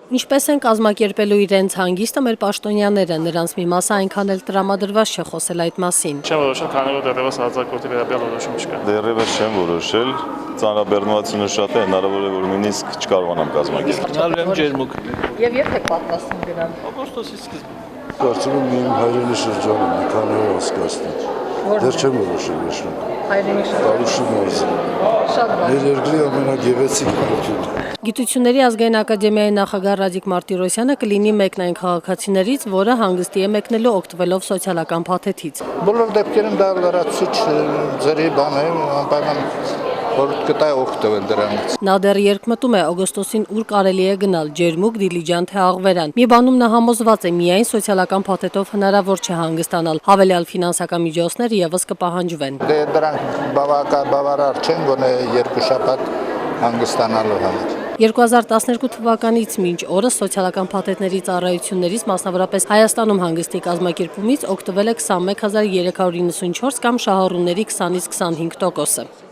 Ինչպես են կազմակերպելու իրենց հանգիստը մեր պաշտոնյաները, նրանց մի մասը այնքան էլ տրամադրված չէ խոսել այդ մասին։ Չեմ որոշել, քանի որ դեռևս հարձակվողի վերաբերյալ որոշում չկա։ Դեռևս չեմ որոշել, ծանրաբեռնվածությունը շատ է, հնարավոր է, որ նույնիսկ չկարողանամ կազմակերպել։ Գնալու եմ Ջերմուկ։ Եվ երբ եք պատրաստվում գնալ։ Օգոստոսի սկզբին։ Կարծում եմ իմ հայրենի շրջանում մի քանի օր հասկացնի։ Դեռ չեմ որոշել նշան։ Հայրենի Տարուշի մարզը։ շատ բան։ Մեր երկրի ամենագեղեցիկ մարդուն։ Գիտությունների ազգային ակադեմիայի նախագահ Ռադիկ Մարտիրոսյանը կլինի մեկն այն քաղաքացիներից, որը հանգստի է մեկնելու օգտվելով սոցիալական փաթեթից։ Բոլոր դեպքերում դա լրացուցիչ ձերի բան է, անպայման որ կտա օգտվել դրանից։ Նա դեռ երկմտում է օգոստոսին ուր կարելի է գնալ՝ Ջերմուկ, Դիլիջան թե Աղվերան։ Մի բանում նա համոզված է՝ միայն սոցիալական փաթեթով հնարավոր չէ հանգստանալ, հավելյալ ֆինանսական միջոցներ եւս կպահանջվեն։ Դե դրանք բավարար չեն գոնե երկու շաբաթ հանգստանալու համար։ 2012 թվականից մինչ օրս սոցիալական փաթեթների ծառայություններից, մասնավորապես Հայաստանում հանգստի կազմակերպումից օգտվել է 21394 կամ շահառուների 20-ից 25%-ը։